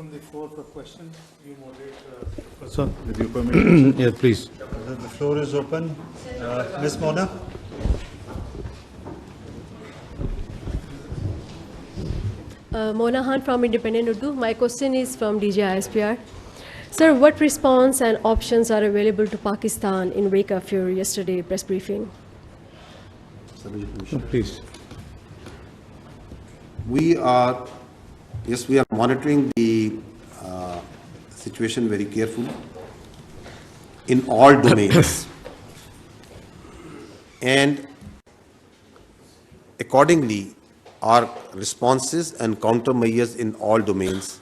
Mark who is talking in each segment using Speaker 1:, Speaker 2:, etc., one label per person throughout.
Speaker 1: open the floor for questions. You moderate.
Speaker 2: Sir, with your permission.
Speaker 3: Yes, please.
Speaker 2: The floor is open. Ms. Mona.
Speaker 4: Mona Khan from Independent Urdu. My question is from DG ISPR. Sir, what response and options are available to Pakistan in wake of your yesterday press briefing?
Speaker 3: Please.
Speaker 5: We are monitoring the situation very carefully in all domains. And accordingly, our responses and countermeasures in all domains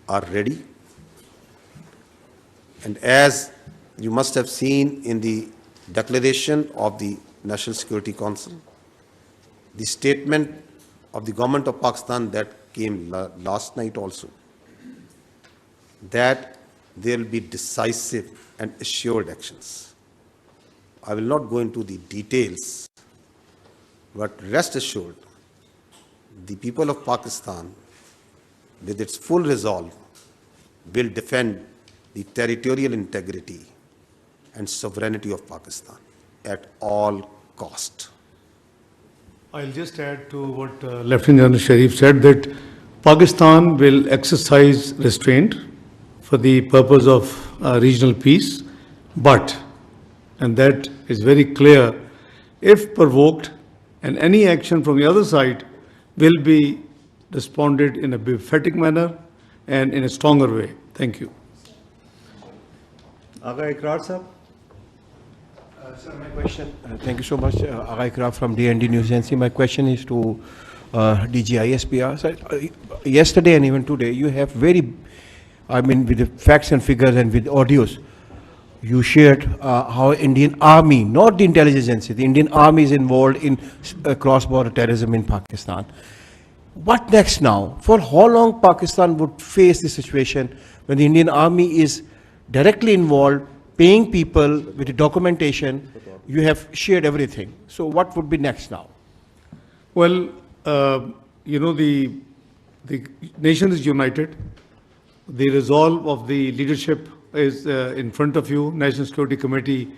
Speaker 5: are ready. And as you must have seen in the declaration of the National Security Council, the statement of the government of Pakistan that came last night also, that there will be decisive and assured actions. I will not go into the details, but rest assured, the people of Pakistan, with its full resolve, will defend the territorial integrity and sovereignty of Pakistan at all cost.
Speaker 3: I'll just add to what Lieutenant General Sharif said, that Pakistan will exercise restraint for the purpose of regional peace, but, and that is very clear, if provoked, and any action from the other side will be responded in a befitting manner and in a stronger way. Thank you.
Speaker 2: Aga Ikrar sir.
Speaker 6: Sir, my question, thank you so much, Aga Ikrar from DND News Agency. My question is to DG ISPR. Sir, yesterday and even today, you have with the facts and figures and with audios, you shared how Indian Army, not the intelligence agency, the Indian Army is involved in cross-border terrorism in Pakistan. What next now? For how long Pakistan would face this situation when the Indian Army is directly involved, paying people with the documentation? You have shared everything. So what would be next now?
Speaker 3: Well, the nation is united. The resolve of the leadership is in front of you. National Security Committee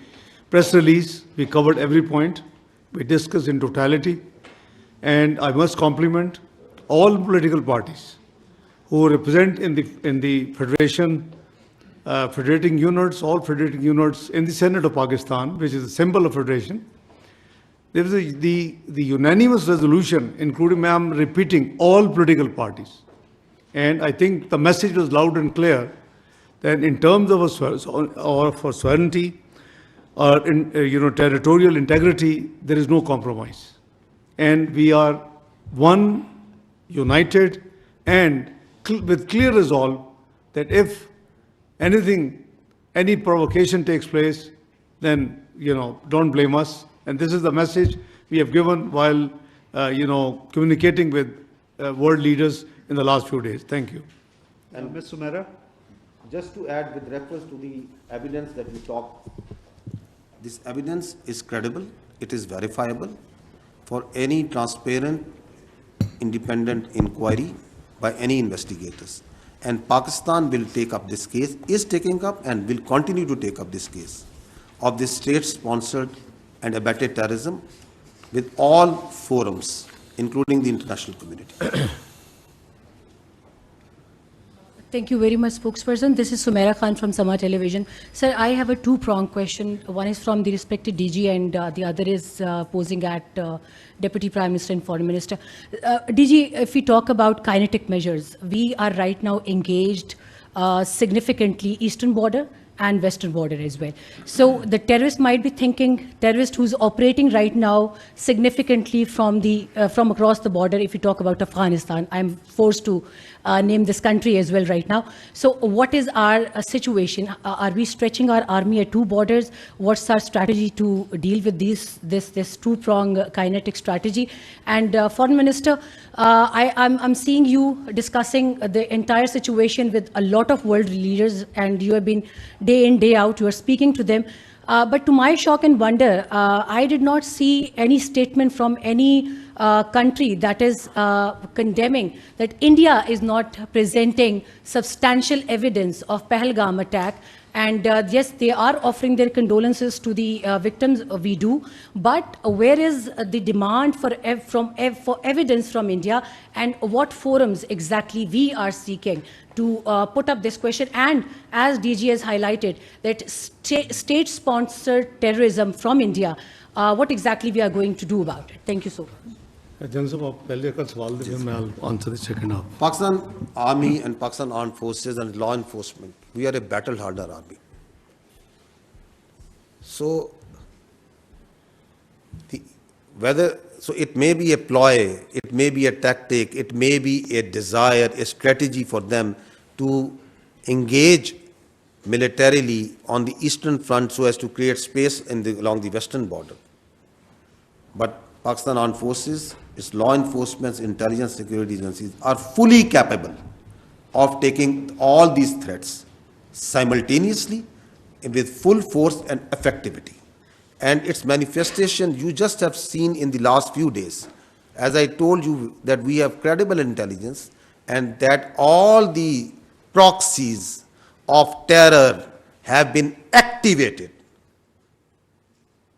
Speaker 3: press release, we covered every point. We discussed in totality. And I must compliment all political parties who represent in the federation, federating units, all federating units in the Senate of Pakistan, which is a symbol of federation. There was the unanimous resolution, including, I'm repeating, all political parties. And I think the message was loud and clear that in terms of for sovereignty or territorial integrity, there is no compromise. And we are one, united, and with clear resolve that if any provocation takes place, then, don't blame us. And this is the message we have given while, communicating with world leaders in the last few days. Thank you.
Speaker 5: And Ms. Sumera, just to add with reference to the evidence that you talked, this evidence is credible, it is verifiable for any transparent, independent inquiry by any investigators. And Pakistan will take up this case, is taking up and will continue to take up this case of this state-sponsored and abetted terrorism with all forums, including the international community.
Speaker 7: Thank you very much, spokesperson. This is Sumera Khan from Sama Television. Sir, I have a two-pronged question. One is from the respected DG and the other is posing at Deputy Prime Minister and Foreign Minister. DG, if we talk about kinetic measures, we are right now engaged significantly eastern border and western border as well. So the terrorist might be thinking, terrorist who's operating right now significantly from across the border, if you talk about Afghanistan, I'm forced to name this country as well right now. So what is our situation? Are we stretching our army at two borders? What's our strategy to deal with this two-prong kinetic strategy? And Foreign Minister, I'm seeing you discussing the entire situation with a lot of world leaders, and you have been day in, day out, you are speaking to them. But to my shock and wonder, I did not see any statement from any country that is condemning that India is not presenting substantial evidence of Pahalgam attack. And yes, they are offering their condolences to the victims, we do, but where is the demand for evidence from India, and what forums exactly we are seeking to put up this question? And as DG has highlighted, that state-sponsored terrorism from India, what exactly we are going to do about it? Thank you so much.
Speaker 3: General Sahab, पहले का सवाल दे, मैं I'll answer the second half.
Speaker 5: Pakistan Army and Pakistan Armed Forces and law enforcement, we are a battle-hardened army. So, it may be a ploy, it may be a tactic, it may be a desire, a strategy for them to engage militarily on the eastern front so as to create space along the western border. But Pakistan Armed Forces, its law enforcement, intelligence, security agencies are fully capable of taking all these threats simultaneously with full force and effectivity. And its manifestation you just have seen in the last few days. As I told you that we have credible intelligence and that all the proxies of terror have been activated.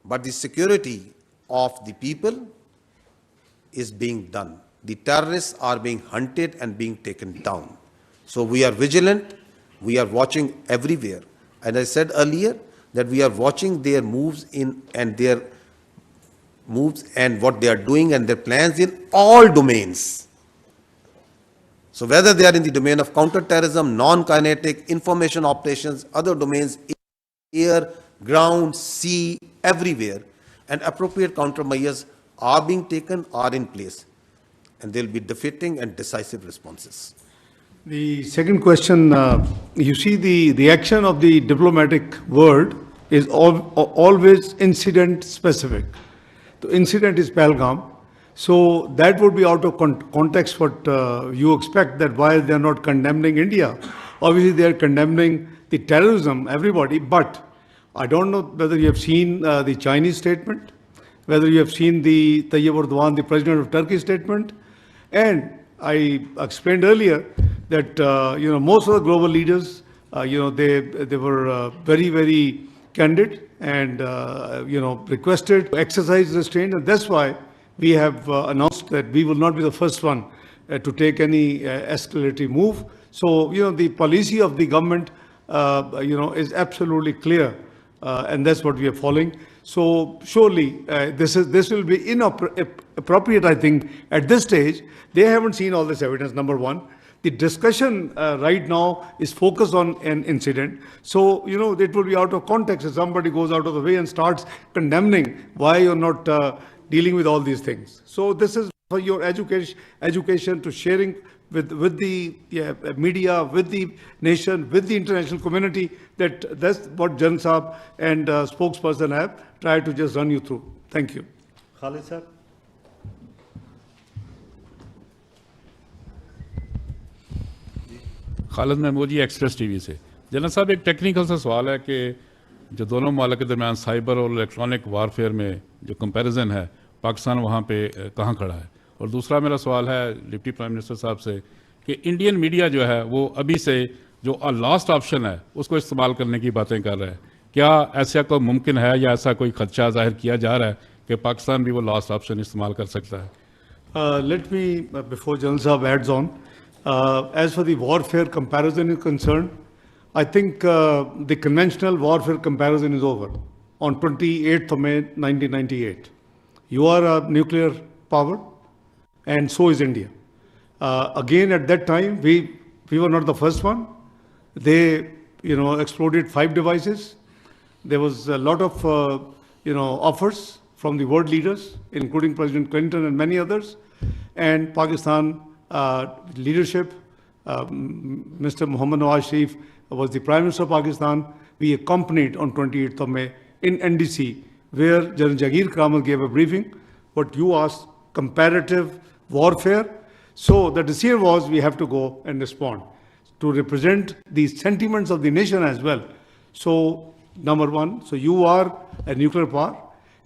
Speaker 5: But the security of the people is being done. The terrorists are being hunted and being taken down. So we are vigilant, we are watching everywhere. And I said earlier that we are watching their moves and what they are doing and their plans in all domains. So whether they are in the domain of counter-terrorism, non-kinetic, information operations, other domains, air, ground, sea, everywhere, and appropriate countermeasures are being taken, are in place, and there will be defeating and decisive responses.
Speaker 3: The second question, you see the reaction of the diplomatic world is always incident specific. The incident is Pahalgam, so that would be out of context what you expect, that why they are not condemning India. Obviously they are condemning the terrorism, everybody, but I don't know whether you have seen the Chinese statement, whether you have seen the Tayyip Erdogan, the president of Turkey statement, and I explained earlier that most of the global leaders, they were very, very candid and requested to exercise restraint, and that's why we have announced that we will not be the first one to take any escalatory move. So the policy of the government is absolutely clear, and that's what we are following. So surely this will be inappropriate, I think, at this stage. They haven't seen all this evidence, number one. The discussion right now is focused on an incident. So, it will be out of context if somebody goes out of the way and starts condemning why you're not dealing with all these things. So this is for your education to sharing with the media, with the nation, with the international community, that's what Jan Saab and spokesperson have tried to just run you through. Thank you.
Speaker 2: Khalid sir.
Speaker 8: Khalid Mahmood ji Express TV से। General साहब, एक technical सा सवाल है कि जो दोनों मुल्क के दरमियान साइबर और इलेक्ट्रॉनिक वारफेयर में जो कंपैरिजन है, पाकिस्तान वहाँ पे कहाँ खड़ा है? और दूसरा मेरा सवाल है डिप्टी प्राइम मिनिस्टर साहब से कि इंडियन मीडिया जो है वो अभी से जो लास्ट ऑप्शन है उसको इस्तेमाल करने की बातें कर रहा है। क्या ऐसा कोई मुमकिन है या ऐसा कोई खदशा जाहिर किया जा रहा है कि पाकिस्तान भी वो लास्ट ऑप्शन इस्तेमाल कर सकता है?
Speaker 3: Let me, before General Saab adds on, as for the warfare comparison is concerned, I think the conventional warfare comparison is over on 28th of May 1998. You are a nuclear power and so is India. Again, at that time, we were not the first one. They, exploded 5 devices. There was a lot of, offers from the world leaders, including President Clinton and many others. And Pakistan leadership, Mr. Muhammad Nawaz Sharif was the Prime Minister of Pakistan. We accompanied on 28th of May in NDC, where General Jagir Kramal gave a briefing. What you asked, comparative warfare. So the decision was we have to go and respond to represent the sentiments of the nation as well. So number one, so you are a nuclear power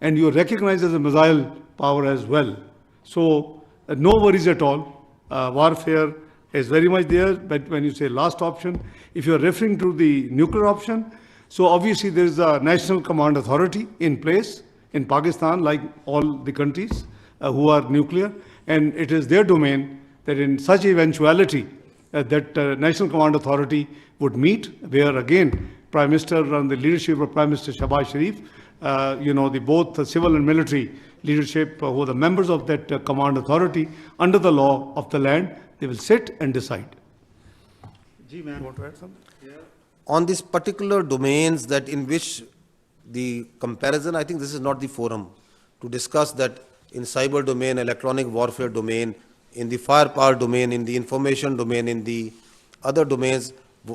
Speaker 3: and you are recognized as a missile power as well. So no worries at all. Warfare is very much there, but when you say last option, if you are referring to the nuclear option, so obviously there is a national command authority in place in Pakistan, like all the countries who are nuclear, and it is their domain that in such eventuality that national command authority would meet, where again Prime Minister and the leadership of Prime Minister Shahbaz Sharif, the both the civil and military leadership who are the members of that command authority under the law of the land, they will sit and decide.
Speaker 2: Ji, ma'am.
Speaker 3: Want to add something?
Speaker 5: On these particular domains that in which the comparison, I think this is not the forum to discuss that in cyber domain, electronic warfare domain, in the firepower domain, in the information domain, in the other domains,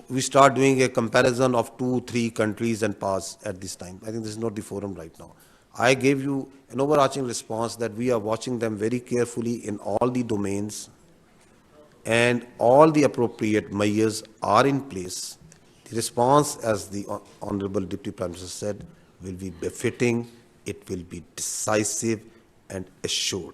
Speaker 5: we start doing a comparison of 2-3 countries and pass at this time. I think this is not the forum right now. I gave you an overarching response that we are watching them very carefully in all the domains, and all the appropriate measures are in place. The response, as the Honorable Deputy Prime Minister said, will be befitting, it will be decisive and assured.